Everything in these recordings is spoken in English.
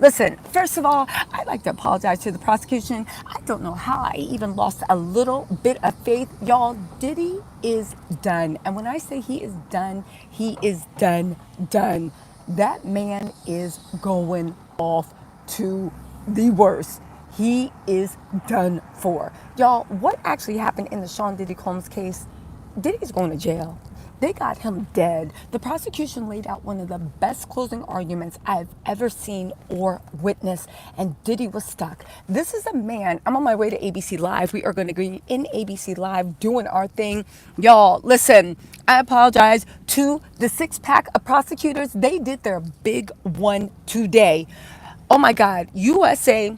Listen, first of all, I'd like to apologize to the prosecution. I don't know how I even lost a little bit of faith. Y'all, Diddy is done. And when I say he is done, he is done, done. That man is going off to the worst. He is done for. Y'all, what actually happened in the Sean Diddy Combs case? Diddy's going to jail. They got him dead. The prosecution laid out one of the best closing arguments I've ever seen or witnessed, and Diddy was stuck. This is a man. I'm on my way to ABC Live. We are going to be in ABC Live doing our thing. Y'all, listen, I apologize to the six-pack of prosecutors. They did their big one today. Oh my God, USA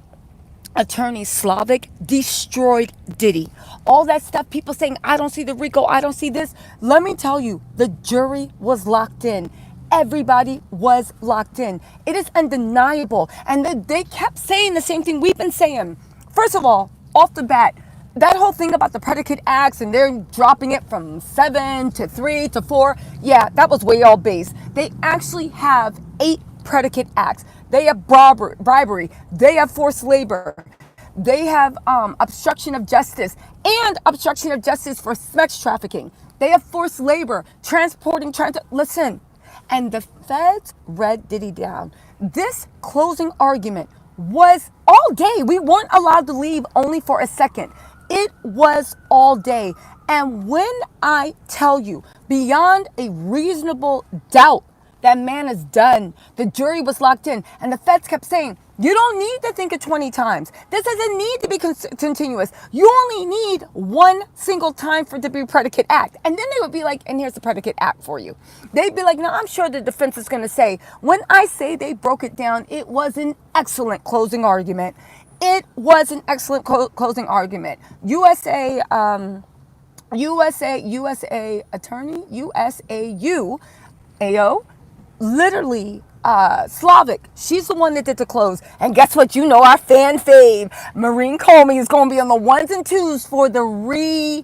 attorney Slavic destroyed Diddy. All that stuff, people saying, I don't see the RICO, I don't see this. Let me tell you, the jury was locked in. Everybody was locked in. It is undeniable. And they kept saying the same thing we've been saying. First of all, off the bat, that whole thing about the predicate acts and they're dropping it from 7 to 3 to 4, yeah, that was way all base. They actually have 8 predicate acts. They have bribery. They have forced labor. They have obstruction of justice and obstruction of justice for sex trafficking. They have forced labor, listen. And the feds read Diddy down. This closing argument was all day. We weren't allowed to leave only for a second. It was all day. And when I tell you, beyond a reasonable doubt, that man is done. The jury was locked in. And the feds kept saying, you don't need to think it 20 times. This doesn't need to be continuous. You only need one single time for it to be predicate act. And then they would be like, and here's the predicate act for you. They'd be like, no, I'm sure the defense is going to say, when I say they broke it down, it was an excellent closing argument. It was an excellent closing argument. USA attorney, USAU, AO, literally Slavic. She's the one that did the close. And guess what? You know, our fan fave, Maureen Comey, is going to be on the ones and twos for the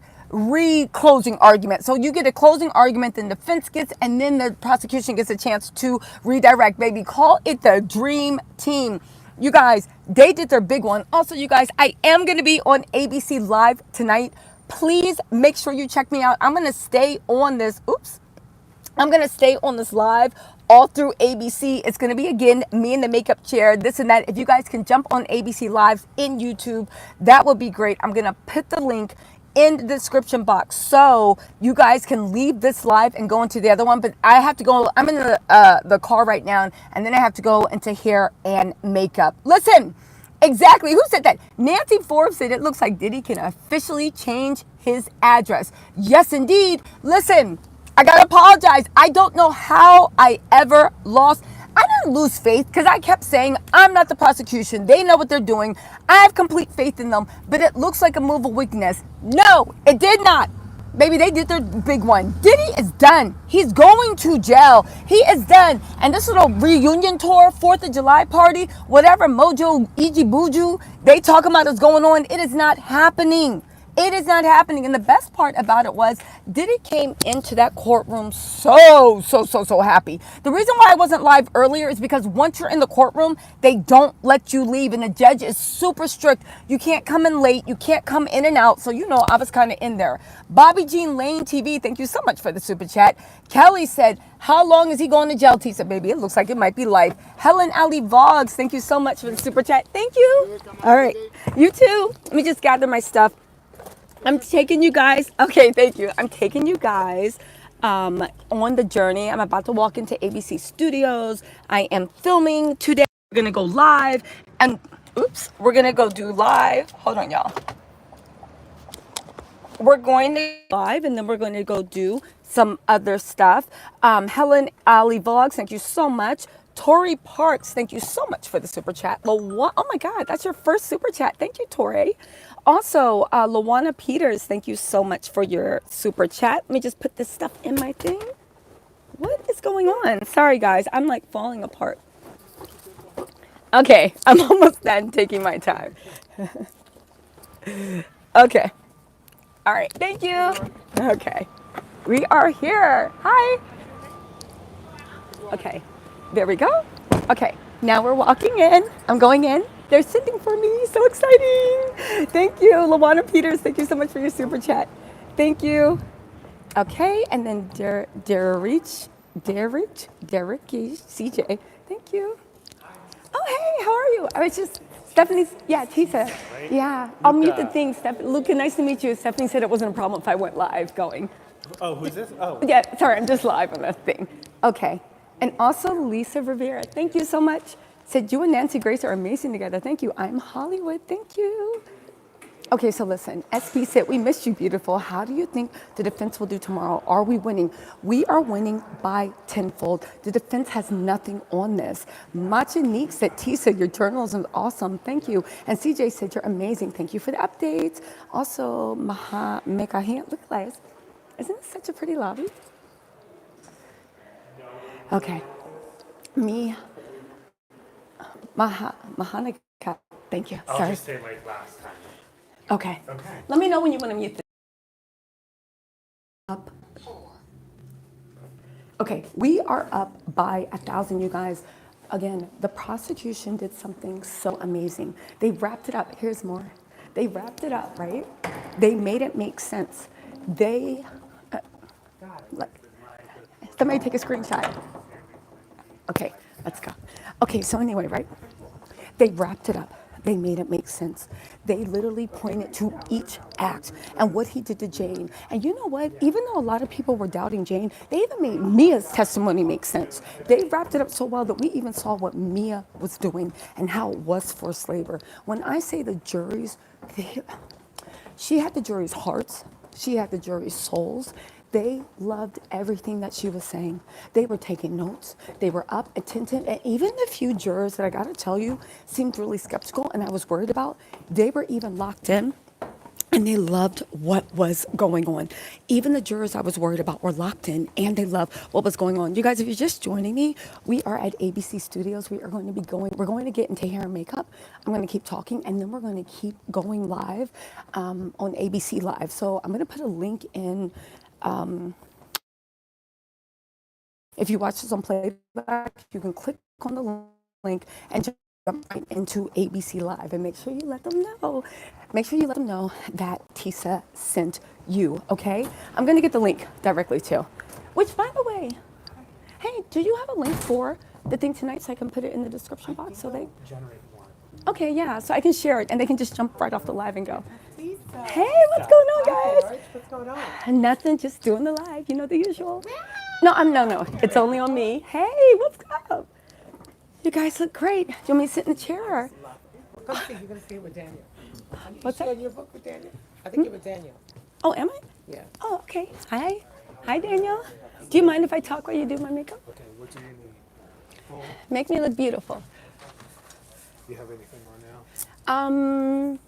closing argument. So you get a closing argument, then the defense gets, and then the prosecution gets a chance to redirect. Baby, call it the dream team. You guys, they did their big one. Also, you guys, I am going to be on ABC Live tonight. Please make sure you check me out. I'm going to stay on this. I'm going to stay on this live all through ABC. It's going to be, again, me in the makeup chair, this and that. If you guys can jump on ABC Lives in YouTube, that would be great. I'm going to put the link in the description box so you guys can leave this live and go into the other one. But I have to go. I'm in the car right now, and then I have to go into hair and makeup. Listen, exactly. Who said that? Nancy Forbes said it looks like Diddy can officially change his address. Yes, indeed. Listen, I gotta apologize. I don't know how I ever lost. I didn't lose faith because I kept saying I'm not the prosecution. They know what they're doing. I have complete faith in them, but it looks like a move of weakness. No, it did not. Baby, they did their big one. Diddy is done. He's going to jail. He is done. And this little reunion tour, 4th of July party, whatever Mojo, Iji Buju, they talk about is going on. It is not happening. It is not happening. And the best part about it was Diddy came into that courtroom so happy. The reason why I wasn't live earlier is because once you're in the courtroom, they don't let you leave. And the judge is super strict. You can't come in late. You can't come in and out. So, you know, I was kind of in there. Bobby Jean Lane TV, thank you so much for the super chat. Kelly said, how long is he going to jail? Tisa, baby, it looks like it might be life. Helen Ali Vlogs, thank you so much for the super chat. Thank you. All right. You too. Let me just gather my stuff. I'm taking you guys, okay, thank you. I'm taking you guys on the journey. I'm about to walk into ABC Studios. I am filming today. We're gonna go live and, we're gonna go do live. Hold on, y'all. We're going to live and then we're going to go do some other stuff. Helen Ali Vlogs, thank you so much. Tori Parks, thank you so much for the super chat. Oh my God, that's your first super chat. Thank you, Tori. Also, Lawana Peters, thank you so much for your super chat. Let me just put this stuff in my thing. What is going on? Sorry, guys. I'm like falling apart. Okay, I'm almost done taking my time. Okay. All right, thank you. Okay. We are here. Hi. Okay, there we go. Okay, Now we're walking in. I'm going in. They're sitting for me. So exciting. Thank you, Lawana Peters. Thank you so much for your super chat. Thank you. Okay, and then Derek, CJ. Thank you. Oh, hey, how are you? I was just, Stephanie's, yeah, Tisa. Yeah, I'll mute the thing. Luca, nice to meet you. Stephanie said it wasn't a problem if I went live going. Oh, who's this? Oh. Yeah, sorry, I'm just live on that thing. Okay. And also Lisa Rivera, thank you so much. Said you and Nancy Grace are amazing together. Thank you. I'm Hollywood. Thank you. Okay, so listen, SP said, we missed you, beautiful. How do you think the defense will do tomorrow? Are we winning? We are winning by tenfold. The defense has nothing on this. Machinique said, Tisa, your journalism is awesome. Thank you. And CJ said, you're amazing. Thank you for the updates. Also, Mekahin, look guys, isn't this such a pretty lobby? Okay. Mahanika, thank you. I'll Sorry. just say like last time. Okay. Okay. Let me know when you want to mute this. Up. Okay, we are up by 1,000, you guys. Again, the prosecution did something so amazing. They wrapped it up. Here's more. They wrapped it up, right? They made it make sense. They, like, somebody take a screenshot. Okay, let's go. Okay, so anyway, right? They wrapped it up. They made it make sense. They literally pointed to each act and what he did to Jane. And you know what? Even though a lot of people were doubting Jane, they even made Mia's testimony make sense. They wrapped it up so well that we even saw what Mia was doing and how it was forced labor. When I say the juries, she had the jury's hearts. She had the jury's souls. They loved everything that she was saying. They were taking notes. They were up, attentive. And even the few jurors that I got to tell you seemed really skeptical and I was worried about, they were even locked in and they loved what was going on. Even the jurors I was worried about were locked in and they loved what was going on. You guys, if you're just joining me, we are at ABC Studios. We're going to get into hair and makeup. I'm going to keep talking and then we're going to keep going live on ABC Live. So I'm going to put a link in. If you watch this on playback, you can click on the link and jump right into ABC Live and make sure you let them know. Make sure you let them know that Tisa sent you, okay? I'm gonna get the link directly too. Which, by the way, hey, do you have a link for the thing tonight so I can put it in the description box so they generate more. Okay, yeah, so I can share it and they can just jump right off the live and go. Hey, what's going on, guys? What's going on? Nothing, just doing the live, you know the usual. No, it's only on me. Hey, what's up? You guys look great. Do you want me to sit in the chair? Come see, you're gonna see it with Daniel. What's that? In your book with Daniel? I think you're with Daniel. Oh, am I? Yeah. Oh, okay. Hi, Daniel. Do you mind if I talk while you do my makeup? Okay, what do you need? Make me look beautiful. Do you have anything on now?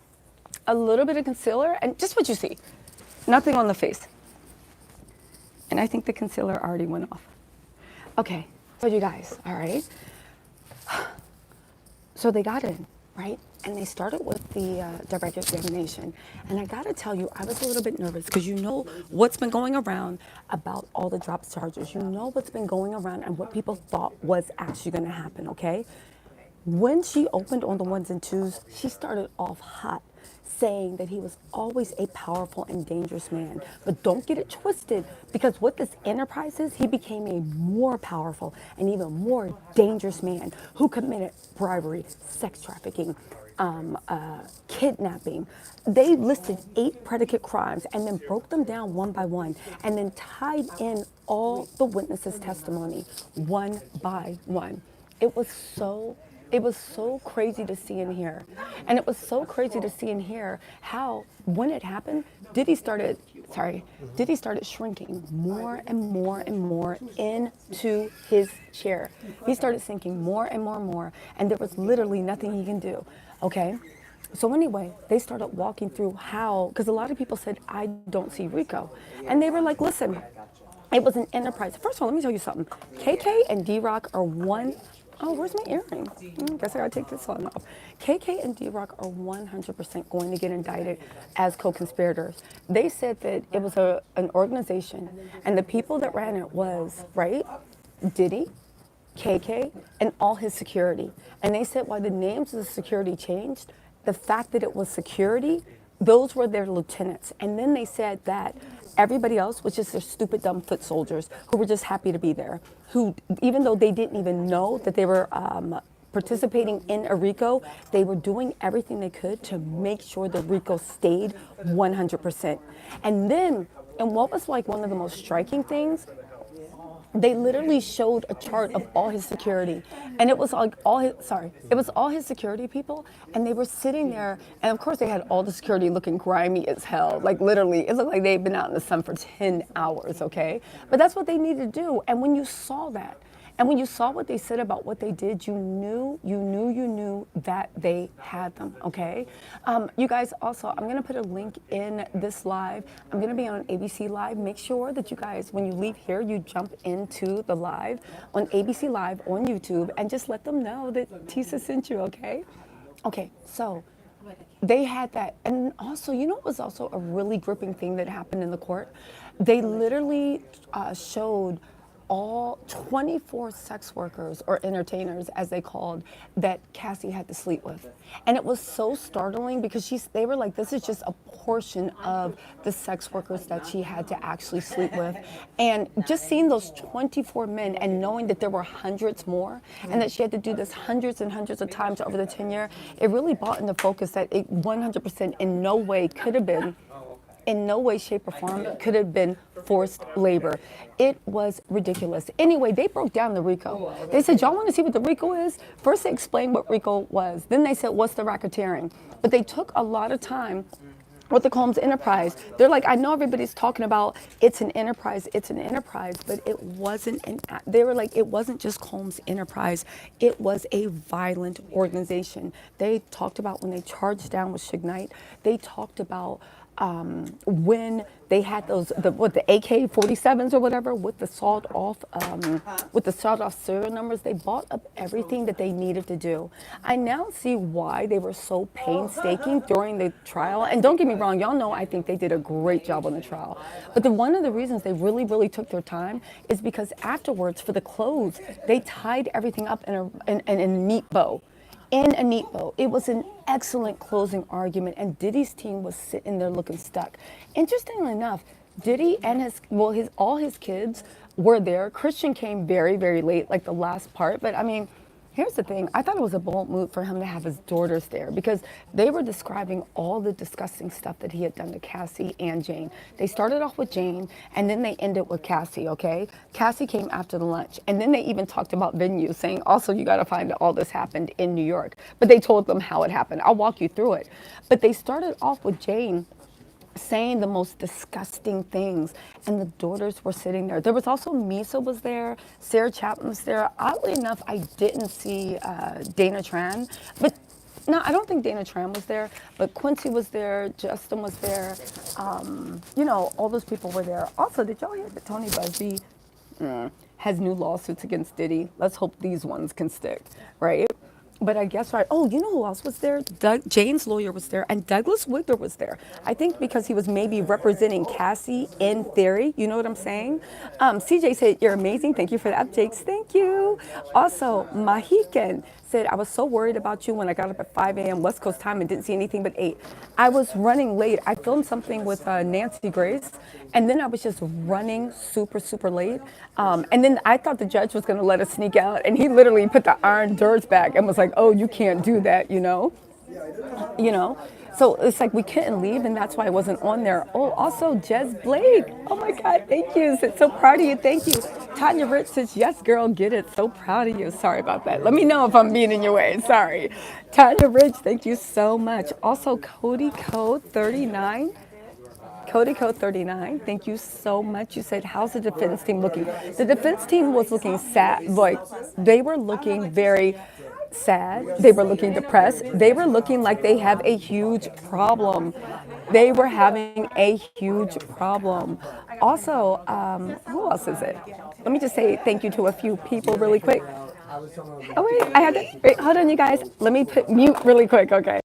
A little bit of concealer and just what you see. Nothing on the face. And I think the concealer already went off. Okay, so you guys, all right. So they got in, right? And they started with the direct examination. And I gotta tell you, I was a little bit nervous because you know what's been going around about all the drop charges. You know what's been going around and what people thought was actually gonna happen, okay? When she opened on the ones and twos, she started off hot, saying that he was always a powerful and dangerous man. But don't get it twisted, because what this enterprise is, he became a more powerful and even more dangerous man who committed bribery, sex trafficking, kidnapping. They listed 8 predicate crimes and then broke them down one by one and then tied in all the witnesses' testimony one by one. It was so crazy to see and hear. And it was so crazy to see and hear how, when it happened, Diddy started shrinking more and more and more into his chair. He started sinking more and more and more, and there was literally nothing he can do, okay? So anyway, they started walking through how, because a lot of people said, I don't see RICO. And they were like, listen, it was an enterprise. First of all, let me tell you something. KK and D-Rock are one. Oh, where's my earring? Guess I gotta take this one off. KK and D-Rock are 100% going to get indicted as co-conspirators. They said that it was an organization, and the people that ran it was, right, Diddy, KK, and all his security. And they said why the names of the security changed, the fact that it was security, those were their lieutenants. And then they said that everybody else was just their stupid, dumb foot soldiers who were just happy to be there, who, even though they didn't even know that they were participating in a RICO, they were doing everything they could to make sure the RICO stayed 100%. And then, and what was like one of the most striking things, they literally showed a chart of all his security, and it was like it was all his security people, and they were sitting there, and of course they had all the security looking grimy as hell, like literally it looked like they'd been out in the sun for 10 hours, okay? But that's what they needed to do. And when you saw that, and when you saw what they said about what they did, you knew that they had them, okay? You guys, also, I'm gonna put a link in this live. I'm gonna be on ABC Live. Make sure that you guys, when you leave here, you jump into the live on ABC Live on YouTube and just let them know that Tisa sent you, okay? Okay, so they had that. And also, you know what was also a really gripping thing that happened in the court? They literally showed all 24 sex workers or entertainers, as they called, that Cassie had to sleep with. And it was so startling because they were like, this is just a portion of the sex workers that she had to actually sleep with. And just seeing those 24 men and knowing that there were hundreds more and that she had to do this hundreds and hundreds of times over the tenure, it really brought into focus that it 100% in no way could have been, in no way, shape, or form could have been forced labor. It was ridiculous. Anyway, they broke down the RICO. They said, y'all want to see what the RICO is? First, they explained what RICO was. Then they said, what's the racketeering? But they took a lot of time with the Combs enterprise. They're like, I know everybody's talking about it's an enterprise, but it wasn't they were like, it wasn't just Combs enterprise, it was a violent organization. They talked about when they charged down with Suge Knight, they talked about when they had those, the AK-47s or whatever with the sawed off serial numbers, they bought up everything that they needed to do. I now see why they were so painstaking during the trial. And don't get me wrong, y'all know I think they did a great job on the trial. But one of the reasons they really, really took their time is because afterwards, for the close, they tied everything up in a neat bow. It was an excellent closing argument, and Diddy's team was sitting there looking stuck. Interestingly enough, Diddy and all his kids were there. Christian came very, very late, like the last part, but I mean, here's the thing. I thought it was a bold move for him to have his daughters there because they were describing all the disgusting stuff that he had done to Cassie and Jane. They started off with Jane, and then they ended with Cassie, okay? Cassie came after the lunch, and then they even talked about venues, saying, also, you got to find that all this happened in New York. But they told them how it happened. I'll walk you through it. But they started off with Jane saying the most disgusting things, and the daughters were sitting there. There was also Misa was there, Sarah Chapman was there. Oddly enough, I didn't see Dana Tran, but no, I don't think Dana Tran was there, but Quincy was there, Justin was there, you know, all those people were there. Also, did y'all hear that Tony Busby has new lawsuits against Diddy? Let's hope these ones can stick, right? But I guess, right, oh, you know who else was there? Jane's lawyer was there, and Douglas Wigler was there. I think because he was maybe representing Cassie in theory, you know what I'm saying? CJ said, you're amazing, thank you for the updates, thank you. Also, Mahikan said, I was so worried about you when I got up at 5 a.m. West Coast time and didn't see anything but 8. I was running late. I filmed something with Nancy Grace, and then I was just running super, super late. And then I thought the judge was going to let us sneak out, and he literally put the iron doors back and was like, oh, you can't do that, you know? You know? So it's like we couldn't leave, and that's why I wasn't on there. Oh, also, Jez Blake. Oh, my God, thank you. So proud of you. Thank you. Tanya Rich says, yes, girl, get it. So proud of you. Sorry about that. Let me know if I'm being in your way. Sorry. Tanya Rich, thank you so much. Also, Cody Code 39. Cody Code 39, thank you so much. You said, how's the defense team looking? The defense team was looking sad. Like, they were looking very sad. They were looking depressed. They were looking like they have a huge problem. They were having a huge problem. Also, who else is it? Let me just say thank you to a few people really quick. Oh, wait, I had to, wait, hold on, you guys. Let me put mute really quick, okay?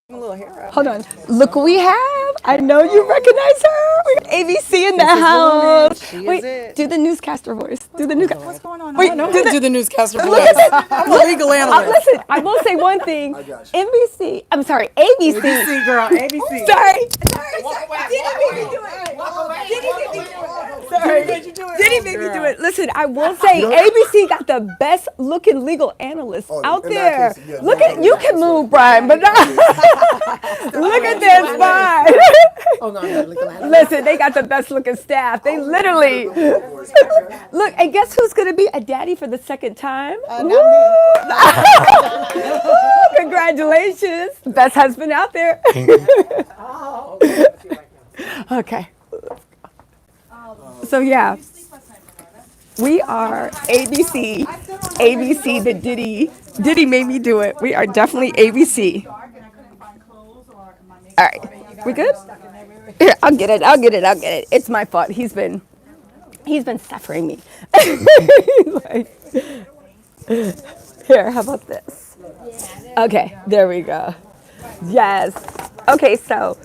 A little hair Hold on. Look what we have. I know you recognize her. We got ABC in the house. She is Wait, it. do the newscaster voice. Do the newscaster. What's going on? Wait, I don't do know how to the- do the newscaster Look voice. at I'm a legal analyst. Listen, I will say one thing. NBC, I'm sorry, ABC. ABC, girl, ABC. Sorry. Diddy made you do it. Diddy made me do it. Listen, I will say ABC got the best looking legal analysts out in that there. case, yeah, Look no, at no, you no, can no, move, Brian, but not. Look at this, Brian. Oh, no, no, look at Listen, they got the best looking staff. They literally look. And guess who's gonna be a daddy for the second time? Not me. Congratulations, best husband out there. Oh, Okay. So yeah, we are ABC. ABC, the Diddy made me do it. We are definitely ABC. All right, we good? Here, I'll get it. It's my fault. He's been suffering me. Like, here, how about this? Okay, there we go. Yes. Okay, so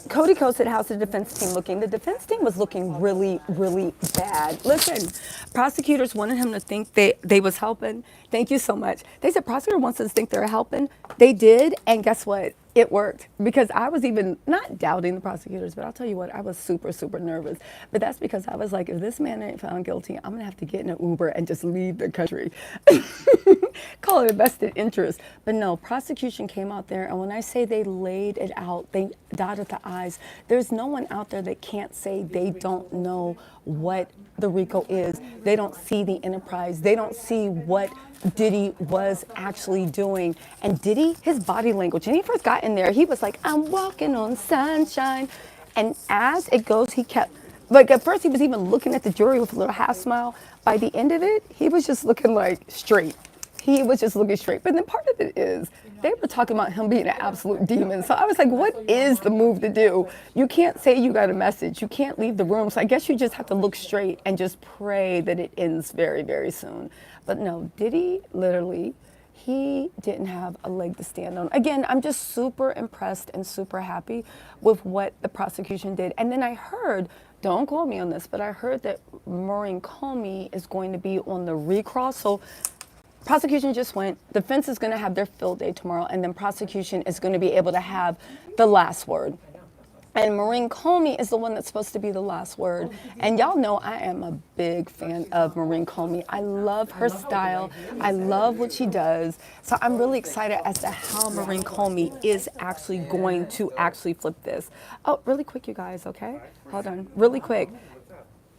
Cody Coast said, how's the defense team looking? The defense team was looking really, really bad. Listen, prosecutors wanted him to think they was helping. Thank you so much. They said prosecutor wants us to think they're helping. They did, and guess what? It worked, because I was even not doubting the prosecutors, but I'll tell you what, I was super, super nervous. But that's because I was like, if this man ain't found guilty, I'm gonna have to get in an Uber and just leave the country. Call it a vested interest. But no, prosecution came out there, and when I say they laid it out, they dotted the I's. There's no one out there that can't say they don't know what the RICO is. They don't see the enterprise. They don't see what Diddy was actually doing. And Diddy, his body language, when he first got in there, he was like, I'm walking on sunshine. And as it goes, he kept, like at first he was even looking at the jury with a little half smile. By the end of it, he was just looking like straight. He was just looking straight. But then part of it is, they were talking about him being an absolute demon. So I was like, what is the move to do? You can't say you got a message. You can't leave the room. So I guess you just have to look straight and just pray that it ends very, very soon. But no, Diddy literally, he didn't have a leg to stand on. Again, I'm just super impressed and super happy with what the prosecution did. And then I heard, don't quote me on this, but I heard that Maureen Comey is going to be on the recross. So prosecution just went, defense is going to have their field day tomorrow, and then prosecution is going to be able to have the last word. And Maureen Comey is the one that's supposed to be the last word. And y'all know I am a big fan of Maureen Comey. I love her style. I love what she does. So I'm really excited as to how Maureen Comey is actually going to actually flip this. Oh, really quick, you guys, okay? Hold on, really quick.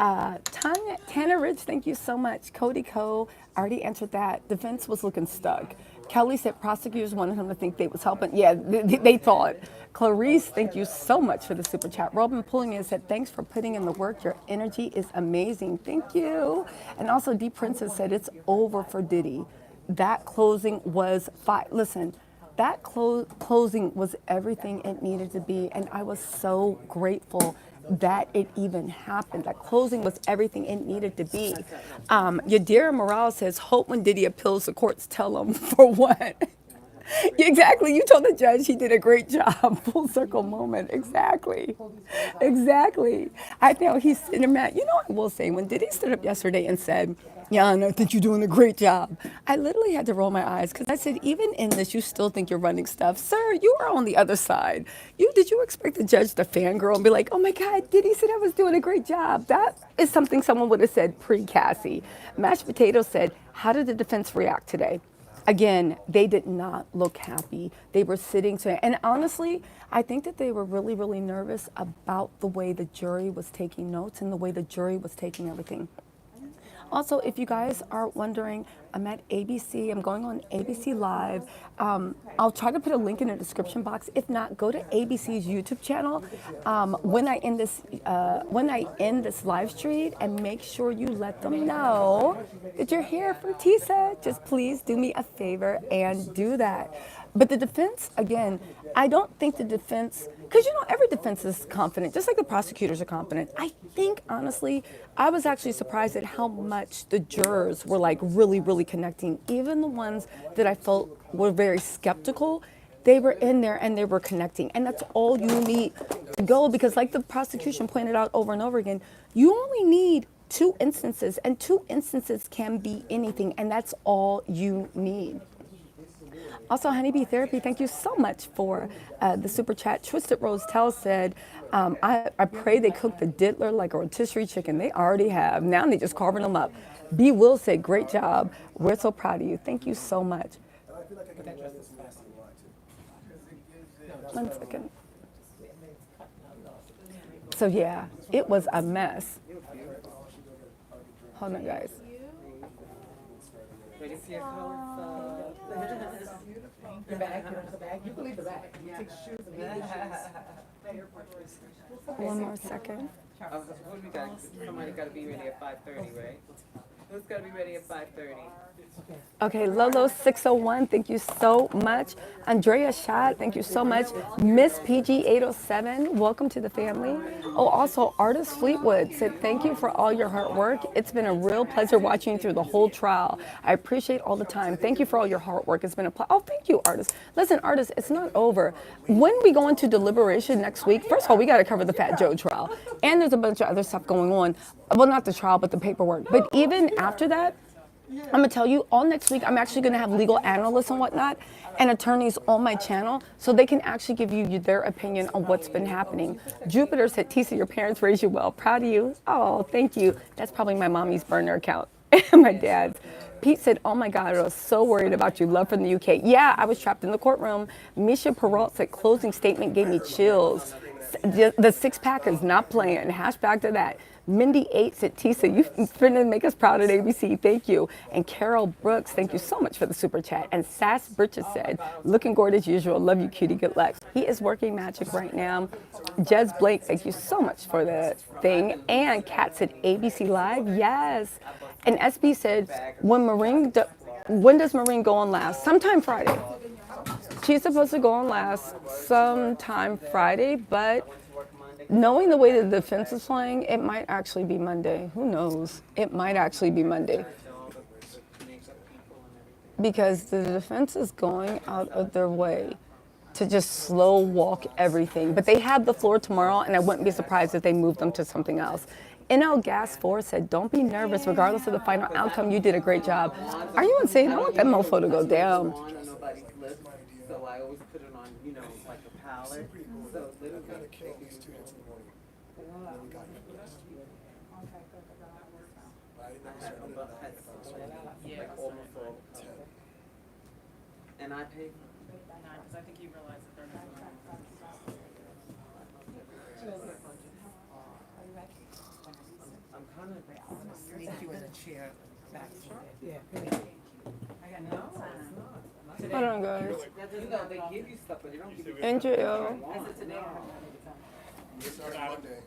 Tana Ridge, thank you so much. Cody Coe, already answered that. Defense was looking stuck. Kelly said prosecutors wanted him to think they was helping. Yeah, they thought. Clarice, thank you so much for the super chat. Robin Pulling in said, thanks for putting in the work. Your energy is amazing. Thank you. And also D Princess said, it's over for Diddy. That closing was fine. Listen, that closing was everything it needed to be. And I was so grateful that it even happened. That closing was everything it needed to be. Yadira Morales says, hope when Diddy appeals, the courts tell him for what? Exactly. You told the judge he did a great job. Full circle moment. Exactly. Exactly. I know he's sitting there. You know, I will say, when Diddy stood up yesterday and said, yeah, I think you're doing a great job, I literally had to roll my eyes, because I said, even in this, you still think you're running stuff. Sir, you are on the other side. Did you expect the judge to fangirl and be like, oh my God, Diddy said I was doing a great job? That is something someone would have said pre-Cassie. Mashed Potatoes said, how did the defense react today? Again, they did not look happy. They were sitting to, and honestly, I think that they were really, really nervous about the way the jury was taking notes and the way the jury was taking everything. Also, if you guys are wondering, I'm at ABC. I'm going on ABC Live. I'll try to put a link in the description box. If not, go to ABC's YouTube channel when I end this live stream, and make sure you let them know that you're here from TISA. Just please do me a favor and do that. But the defense, again, I don't think the defense, because every defense is confident, just like the prosecutors are confident. I think, honestly, I was actually surprised at how much the jurors were like really, really connecting. Even the ones that I felt were very skeptical, They were in there and they were connecting. And that's all you need to go, because like the prosecution pointed out over and over again, you only need 2 instances, and 2 instances can be anything, and that's all you need. Also, Honeybee Therapy, thank you so much for the super chat. Twisted Rose Tell said, I pray they cook the diddler like a rotisserie chicken. They already have. Now they just carving them up. B. Will said, great job. We're so proud of you. Thank you so much. One second. So yeah, it was a mess. Hold on, guys. The bag, the bag. You can leave the bag. You take your shoes and leave your shoes. One more second. What do we got? Somebody got to be ready at 5:30, right? Who's got to be ready at 5:30? Okay, Lolo601, thank you so much. Andrea Schott, thank you so much. Miss PG807, welcome to the family. Oh, also, Artist Fleetwood said, thank you for all your hard work. It's been a real pleasure watching you through the whole trial. I appreciate all the time. Thank you for all your hard work. It's been a pleasure. Oh, thank you, Artist. Listen, Artist, it's not over. When we go into deliberation next week, first of all, we got to cover the Fat Joe trial. And there's a bunch of other stuff going on. Well, not the trial, but the paperwork. But even after that, I'm going to tell you, all next week, I'm actually going to have legal analysts and whatnot and attorneys on my channel so they can actually give you their opinion on what's been happening. Jupiter said, Tisa, your parents raised you well. Proud of you. Oh, thank you. That's probably my mommy's burner account and my dad's. Pete said, oh my God, I was so worried about you. Love from the UK. Yeah, I was trapped in the courtroom. Misha Peralt said, closing statement gave me chills. The six-pack is not playing. Hashtag to that. Mindy 8 said, Tisa, you've been to make us proud at ABC. Thank you. And Carol Brooks, thank you so much for the super chat. And Sass Bridges said, looking good as usual. Love you, cutie. Good luck. He is working magic right now. Jez Blake, thank you so much for the thing. And Kat said, ABC Live. Yes. And SB said, when does Marine go on last? Sometime Friday. She's supposed to go on last sometime Friday, but knowing the way the defense is playing, it might actually be Monday. Who knows? It might actually be Monday. Because the defense is going out of their way to just slow walk everything. But they have the floor tomorrow, and I wouldn't be surprised if they moved them to something else. NL Gas 4 said, don't be nervous. Regardless of the final outcome, you did a great job. Are you insane? I want that mofo to go down. So I always put it on, like a pallet. So literally, and I paid because I think you realize that they're not. I'm kind of Sneak you in a chair back. Yeah. I got no. Hold on, guys. They give you stuff, but they don't give you NJO.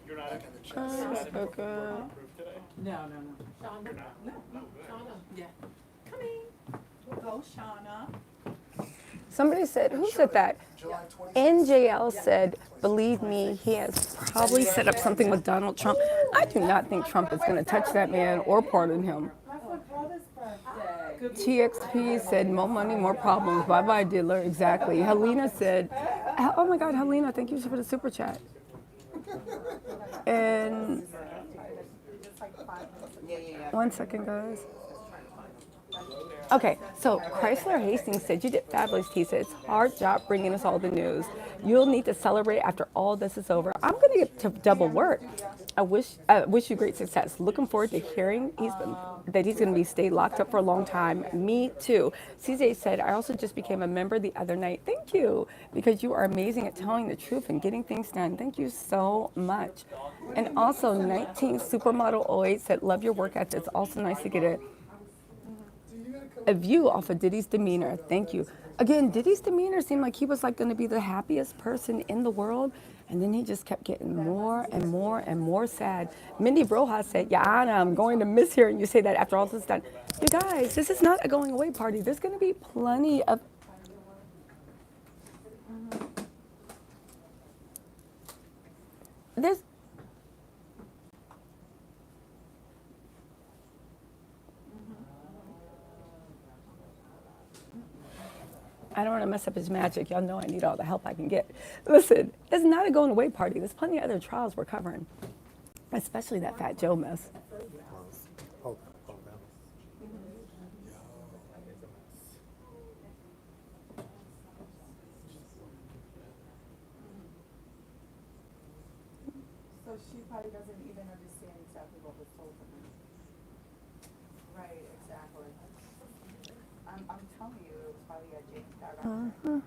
You're not at the Okay. No. Shauna. No. Shauna. Yeah. Coming. Go, Shauna. Somebody said, who said that? NJL said, believe me, he has probably set up something with Donald Trump. I do not think Trump is going to touch that man or pardon him. TXP said, more money, more problems. Bye-bye, Diddler. Exactly. Helena said, oh my God, Helena, thank you for the super chat. And one second, guys. Okay, so Chrysler Hastings said, you did fabulous, Tisa. It's a hard job bringing us all the news. You'll need to celebrate after all this is over. I'm going to get to double work. I wish you great success. Looking forward to hearing that he's going to be stay locked up for a long time. Me too. CJ said, I also just became a member the other night. Thank you, because you are amazing at telling the truth and getting things done. Thank you so much. And also 19 Supermodel 08 said, love your work ethic. It's also nice to get a view off of Diddy's demeanor. Thank you. Again, Diddy's demeanor seemed like he was like going to be the happiest person in the world, and then he just kept getting more and more and more sad. Mindy Broha said, "Ya Ana, I'm going to miss hearing you say that after all this is done." You guys, this is not a going away party. There's going to be plenty of there's I don't want to mess up his magic. Y'all know I need all the help I can get. Listen, it's not a going away party. There's plenty of other trials we're covering, especially that Fat Joe mess. Hold down. So she probably doesn't even understand exactly what was told to her. Right, exactly. I'm telling you, it was probably a James director.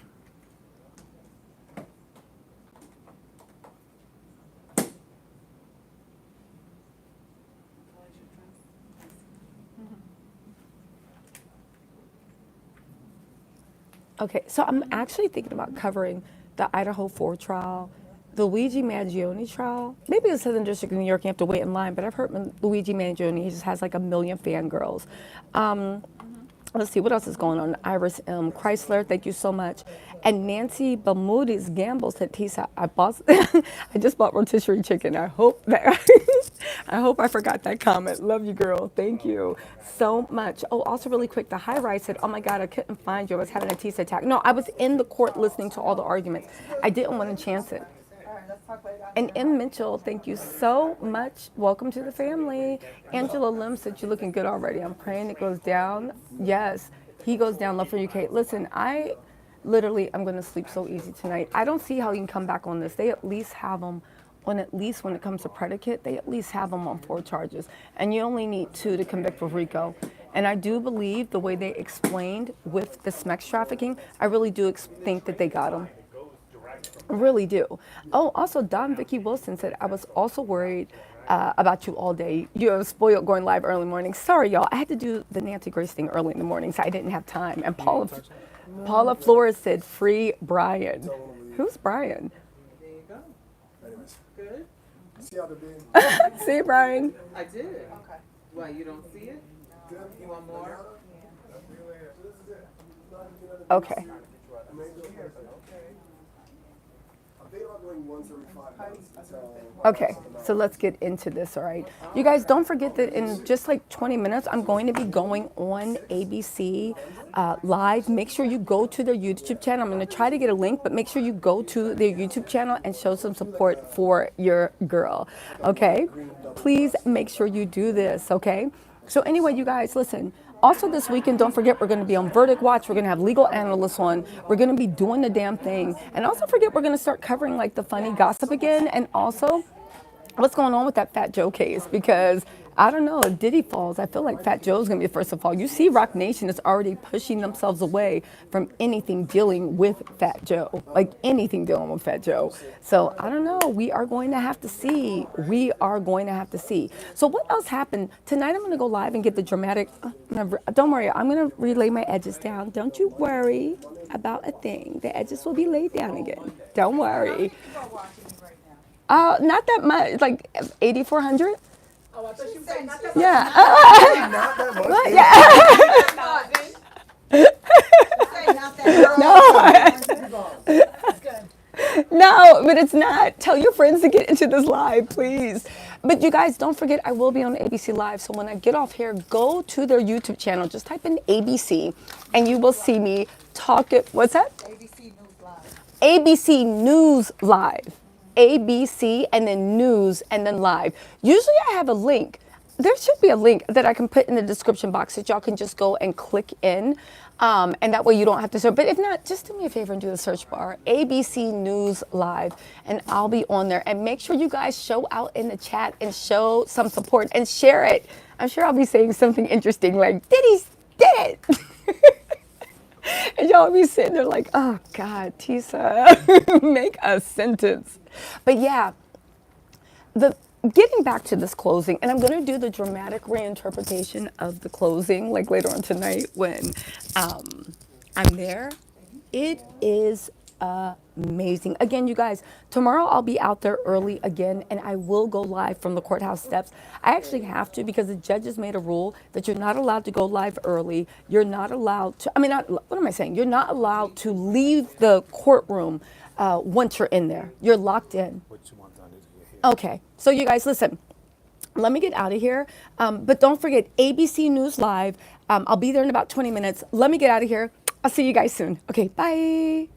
Okay, so I'm actually thinking about covering the Idaho 4 trial, the Luigi Mangione trial. Maybe the Southern District of New York, you have to wait in line, but I've heard Luigi Mangione, he just has like 1 million fangirls. Let's see, what else is going on? Iris M. Chrysler, thank you so much. And Nancy Bermudez Gamble said, Tisa, I just bought rotisserie chicken. I hope I forgot that comment. Love you, girl. Thank you so much. Oh, also really quick, the high rise said, oh my God, I couldn't find you. I was having a Tisa attack. No, I was in the court listening to all the arguments. I didn't want to chance it. And M. Mitchell, thank you so much. Welcome to the family. Angela Lim said, you're looking good already. I'm praying it goes down. Yes, he goes down. Love for you, Kate. Listen, I'm going to sleep so easy tonight. I don't see how he can come back on this. They at least have him on, at least when it comes to predicate, they at least have him on 4 charges. And you only need 2 to convict for RICO. And I do believe the way they explained with the SMEX trafficking, I really do think that they got him. Really do. Oh, also, Don Vicky Wilson said, I was also worried about you all day. You're spoiled going live early morning. Sorry, y'all. I had to do the Nancy Grace thing early in the morning, so I didn't have time. And Paula Flores said, free Brian. Who's Brian? There you go. Good. See how they're being. See you, Brian. I did. Okay. Why, you don't see it? You want more? Okay. Okay, so let's get into this, all right? You guys, don't forget that in just like 20 minutes, I'm going to be going on ABC Live. Make sure you go to their YouTube channel. I'm going to try to get a link, but make sure you go to their YouTube channel and show some support for your girl, okay? Please make sure you do this, okay? So anyway, you guys, listen. Also this weekend, don't forget, we're going to be on Verdict Watch. We're going to have legal analysts on. We're going to be doing the damn thing. And also forget, we're going to start covering like the funny gossip again. And also what's going on with that Fat Joe case, because I don't know, if Diddy falls, I feel like Fat Joe's going to be the first to fall. You see Rock Nation is already pushing themselves away from anything dealing with Fat Joe, like anything dealing with Fat Joe. So I don't know, we are going to have to see. We are going to have to see. So what else happened? Tonight I'm going to go live and get the dramatic, don't worry, I'm going to relay my edges down. Don't you worry about a thing. The edges will be laid down again. Don't worry. Not that much, like 8,400. Oh, I thought you said not that Yeah. Not that much. What? Yeah. No, but it's not. Tell your friends to get into this live, please. But you guys, don't forget, I will be on ABC Live. So when I get off here, go to their YouTube channel. Just type in ABC, and you will see me talk it. What's that? ABC News Live. ABC News Live. ABC and then news and then live. Usually I have a link. There should be a link that I can put in the description box that y'all can just go and click in. And that way you don't have to search. But if not, just do me a favor and do the search bar. ABC News Live. And I'll be on there. And make sure you guys show out in the chat and show some support and share it. I'm sure I'll be saying something interesting like, Diddy's did it. And y'all be sitting there like, oh God, Tisa, make a sentence. But yeah, getting back to this closing, and I'm going to do the dramatic reinterpretation of the closing like later on tonight when I'm there. It is amazing. Again, you guys, tomorrow I'll be out there early again, and I will go live from the courthouse steps. I actually have to because the judges made a rule that you're not allowed to go live early. You're not allowed to, what am I saying? You're not allowed to leave the courtroom once you're in there. You're locked in. What you want done is you're here. Okay, so you guys, listen. Let me get out of here, but don't forget ABC News Live. I'll be there in about 20 minutes. Let me get out of here. I'll see you guys soon. Okay, bye.